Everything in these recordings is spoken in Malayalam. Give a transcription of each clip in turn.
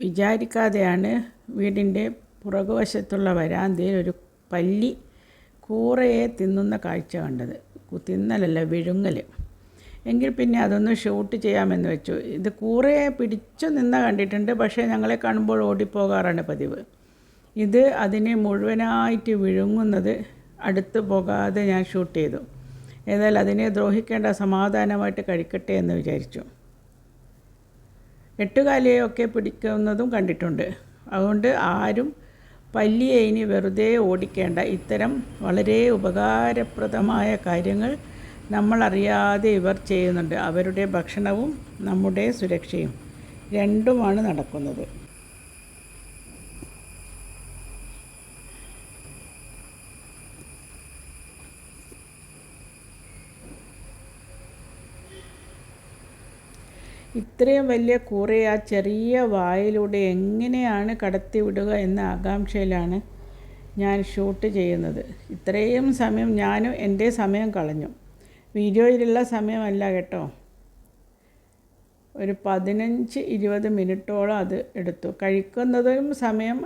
വിചാരിക്കാതെയാണ് വീടിൻ്റെ പുറകുവശത്തുള്ള വരാന്തയിൽ ഒരു പല്ലി കൂറയെ തിന്നുന്ന കാഴ്ച കണ്ടത്. തിന്നലല്ല, വിഴുങ്ങൽ. എങ്കിൽ പിന്നെ അതൊന്ന് ഷൂട്ട് ചെയ്യാമെന്ന് വെച്ചു. ഇത് കൂറയെ പിടിച്ചു നിന്ന കണ്ടിട്ടുണ്ട്, പക്ഷേ ഞങ്ങളെ കാണുമ്പോൾ ഓടിപ്പോകാറാണ് പതിവ്. ഇത് അതിനെ മുഴുവനായിട്ട് വിഴുങ്ങുന്നത് അടുത്ത് പോകാതെ ഞാൻ ഷൂട്ട് ചെയ്തു. ഏതായാലും അതിനെ ദ്രോഹിക്കേണ്ട, സമാധാനമായിട്ട് കഴിക്കട്ടെ എന്ന് വിചാരിച്ചു. എട്ടുകാലിയൊക്കെ പിടിക്കുന്നതും കണ്ടിട്ടുണ്ട്. അതുകൊണ്ട് ആരും പല്ലിയെ ഇനി വെറുതെ ഓടിക്കേണ്ട. ഇത്തരം വളരെ ഉപകാരപ്രദമായ കാര്യങ്ങൾ നമ്മളറിയാതെ ഇവർ ചെയ്യുന്നുണ്ട്. അവരുടെ ഭക്ഷണവും നമ്മുടെ സുരക്ഷയും രണ്ടുമാണ് നടക്കുന്നത്. ഇത്രയും വലിയ കൂറയെ ആ ചെറിയ വായിലൂടെ എങ്ങനെയാണ് കടത്തിവിടുക എന്ന ആകാംക്ഷയിലാണ് ഞാൻ ഷൂട്ട് ചെയ്യുന്നത്. ഇത്രയും സമയം ഞാനും എൻ്റെ സമയം കളഞ്ഞു. വീഡിയോയിലുള്ള സമയമല്ല കേട്ടോ. ഒരു 15-20 മിനിറ്റോളം അത് എടുത്തു. കഴിക്കുന്നതും സമയം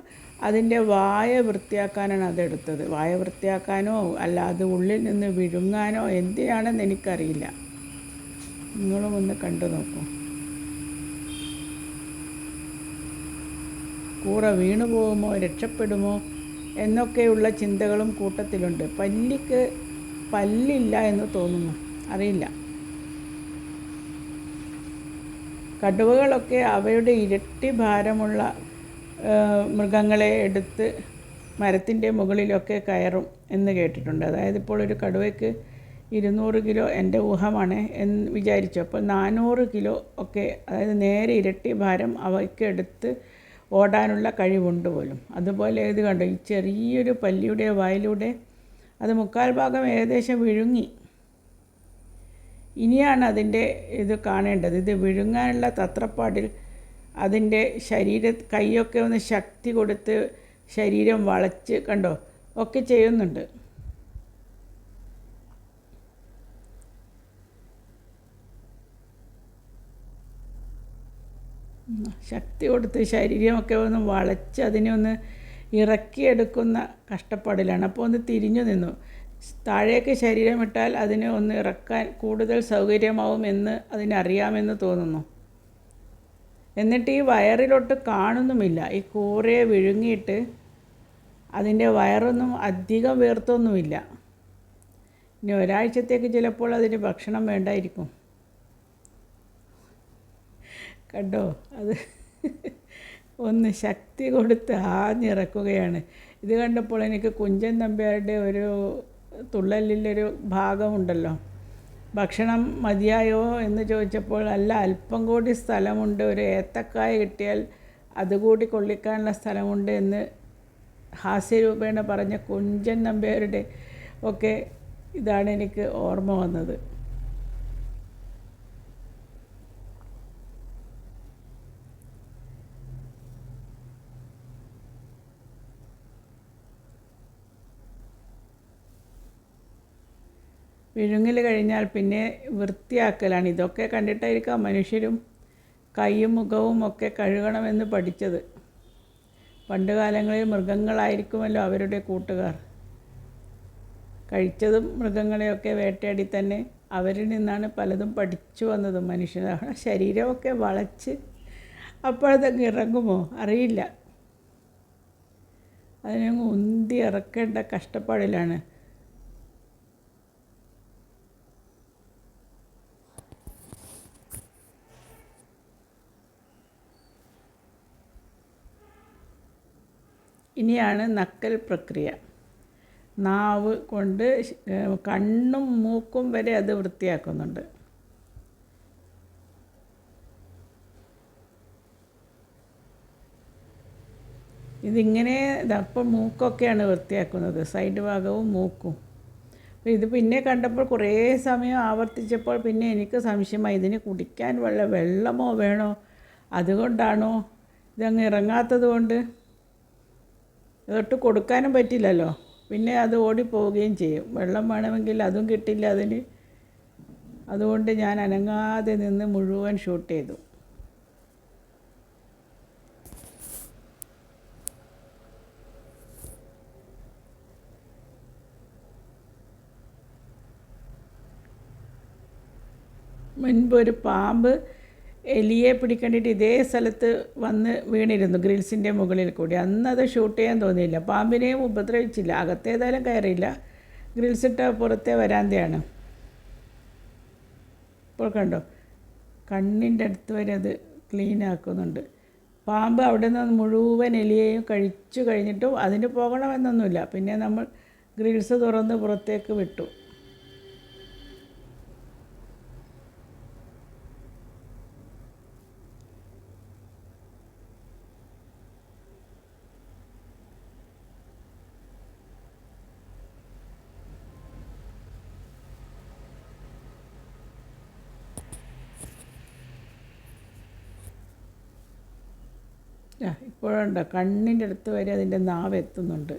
അതിൻ്റെ വായ വൃത്തിയാക്കാനാണ് അതെടുത്തത്. വായ വൃത്തിയാക്കാനോ അല്ല അത് ഉള്ളിൽ നിന്ന് വിഴുങ്ങാനോ എന്തിനാണെന്ന് എനിക്കറിയില്ല. നിങ്ങളും ഒന്ന് കണ്ടു നോക്കൂ. കൂറ വീണു പോകുമോ, രക്ഷപ്പെടുമോ എന്നൊക്കെയുള്ള ചിന്തകളും കൂട്ടത്തിലുണ്ട്. പല്ലിക്ക് പല്ലില്ല എന്ന് തോന്നുന്നു, അറിയില്ല. കടുവകളൊക്കെ അവയുടെ ഇരട്ടി ഭാരമുള്ള മൃഗങ്ങളെ എടുത്ത് മരത്തിൻ്റെ മുകളിലൊക്കെ കയറും എന്ന് കേട്ടിട്ടുണ്ട്. അതായത് ഇപ്പോൾ ഒരു കടുവയ്ക്ക് 200 കിലോ, എൻ്റെ ഊഹമാണ് എന്ന് വിചാരിച്ചു. അപ്പോൾ 400 കിലോ ഒക്കെ, അതായത് നേരെ ഇരട്ടി ഭാരം അവയ്ക്ക് എടുത്ത് ഓടാനുള്ള കഴിവുണ്ട് പോലും. അതുപോലെ ഇത് കണ്ടു, ഈ ചെറിയൊരു പല്ലിയുടെ വായിലൂടെ അത് 3/4 ഭാഗം ഏകദേശം വിഴുങ്ങി. ഇനിയാണ് അതിൻ്റെ ഇത് കാണേണ്ടത്. ഇത് വിഴുങ്ങാനുള്ള തത്രപ്പാടിൽ അതിൻ്റെ കൈയൊക്കെ ഒന്ന് ശക്തി കൊടുത്ത് ശരീരം വളച്ച് കണ്ടോ ഒക്കെ ചെയ്യുന്നുണ്ട്. ശക്തി കൊടുത്ത് ശരീരമൊക്കെ ഒന്ന് വളച്ച് അതിനെ ഒന്ന് ഇറക്കിയെടുക്കുന്ന കഷ്ടപ്പാടിലാണ്. അപ്പോൾ ഒന്ന് തിരിഞ്ഞു നിന്നു. താഴേക്ക് ശരീരം ഇട്ടാൽ അതിനെ ഒന്ന് ഇറക്കാൻ കൂടുതൽ സൗകര്യമാവും എന്ന് അതിനറിയാമെന്ന് തോന്നുന്നു. എന്നിട്ട് ഈ വയറിലോട്ട് കാണുന്നുമില്ല. ഈ കൂറയെ വിഴുങ്ങിയിട്ട് അതിൻ്റെ വയറൊന്നും അധികം വീർത്തൊന്നുമില്ല. ഇനി ഒരാഴ്ചത്തേക്ക് ചിലപ്പോൾ അതിന് ഭക്ഷണം വേണ്ടായിരിക്കും. കണ്ടോ, അത് ഒന്ന് ശക്തി കൊടുത്ത് ആഞ്ഞിറക്കുകയാണ്. ഇത് കണ്ടപ്പോൾ എനിക്ക് കുഞ്ചൻ നമ്പ്യാരുടെ ഒരു തുള്ളലിലൊരു ഭാഗമുണ്ടല്ലോ, ഭക്ഷണം മതിയായോ എന്ന് ചോദിച്ചപ്പോൾ അല്ല, അല്പം കൂടി സ്ഥലമുണ്ട്, ഒരു ഏത്തക്കായ കിട്ടിയാൽ അതുകൂടി കൊള്ളിക്കാനുള്ള സ്ഥലമുണ്ട് എന്ന് ഹാസ്യരൂപേണ പറഞ്ഞ കുഞ്ചൻ നമ്പ്യാരുടെ ഒക്കെ ഇതാണ് എനിക്ക് ഓർമ്മ വന്നത്. വിഴുങ്ങൽ കഴിഞ്ഞാൽ പിന്നെ വൃത്തിയാക്കലാണ്. ഇതൊക്കെ കണ്ടിട്ടായിരിക്കാം മനുഷ്യരും കൈയും മുഖവും ഒക്കെ കഴുകണമെന്ന് പഠിച്ചത്. പണ്ട് കാലങ്ങളിൽ മൃഗങ്ങളായിരിക്കുമല്ലോ അവരുടെ കൂട്ടുകാർ. കഴിച്ചതും മൃഗങ്ങളെയൊക്കെ വേട്ടയാടി തന്നെ അവരിൽ നിന്നാണ് പലതും പഠിച്ചു വന്നതും. മനുഷ്യനാണ് ശരീരമൊക്കെ വളച്ച് അപ്പോഴതങ്ങ് ഇറങ്ങുമോ അറിയില്ല. അതിനങ്ങ് ഉന്തി ഇറക്കേണ്ട കഷ്ടപ്പാടിലാണ്. ഇനിയാണ് നക്കൽ പ്രക്രിയ. നാവ് കൊണ്ട് കണ്ണും മൂക്കും വരെ അത് വൃത്തിയാക്കുന്നുണ്ട്. ഇതിങ്ങനെ ഇതപ്പോൾ മൂക്കൊക്കെയാണ് വൃത്തിയാക്കുന്നത്, സൈഡ് ഭാഗവും മൂക്കും. അപ്പോൾ ഇത് പിന്നെ കണ്ടപ്പോൾ കുറേ സമയം ആവർത്തിച്ചപ്പോൾ പിന്നെ എനിക്ക് സംശയമായി, ഇതിന് കുടിക്കാൻ വെള്ളമോ വേണോ, അതുകൊണ്ടാണോ ഇതങ്ങ് ഇറങ്ങാത്തത് കൊണ്ട്. ഇതൊട്ട് കൊടുക്കാനും പറ്റില്ലല്ലോ, പിന്നെ അത് ഓടിപ്പോവുകയും ചെയ്യും. വെള്ളം വേണമെങ്കിൽ അതും കിട്ടില്ല അതിന്. അതുകൊണ്ട് ഞാൻ അനങ്ങാതെ നിന്ന് മുഴുവൻ ഷൂട്ട് ചെയ്തു. മുൻപ് ഒരു പാമ്പ് എലിയെ പിടിക്കേണ്ടിയിട്ട് ഇതേ സ്ഥലത്ത് വന്ന് വീണിരുന്നു ഗ്രിൽസിൻ്റെ മുകളിൽ കൂടി. അന്നത് ഷൂട്ട് ചെയ്യാൻ തോന്നിയില്ല, പാമ്പിനെയും ഉപദ്രവിച്ചില്ല, അകത്തേതായാലും കയറിയില്ല. ഗ്രിൽസിട്ട പുറത്തെ വരാന്തയാണ്. ഇപ്പോൾ കണ്ടോ, കണ്ണിൻ്റെ അടുത്ത് വരെ അത് ക്ലീൻ ആക്കുന്നുണ്ട്. പാമ്പ് അവിടെ നിന്ന് മുഴുവൻ എലിയെയും കഴിച്ചു കഴിഞ്ഞിട്ടും അതിന് പോകണമെന്നൊന്നുമില്ല. പിന്നെ നമ്മൾ ഗ്രിൽസ് തുറന്ന് പുറത്തേക്ക് വിട്ടു. ഇപ്പോഴുണ്ടോ, കണ്ണിൻ്റെ അടുത്ത് വരെ അതിൻ്റെ നാവ് എത്തുന്നുണ്ട്.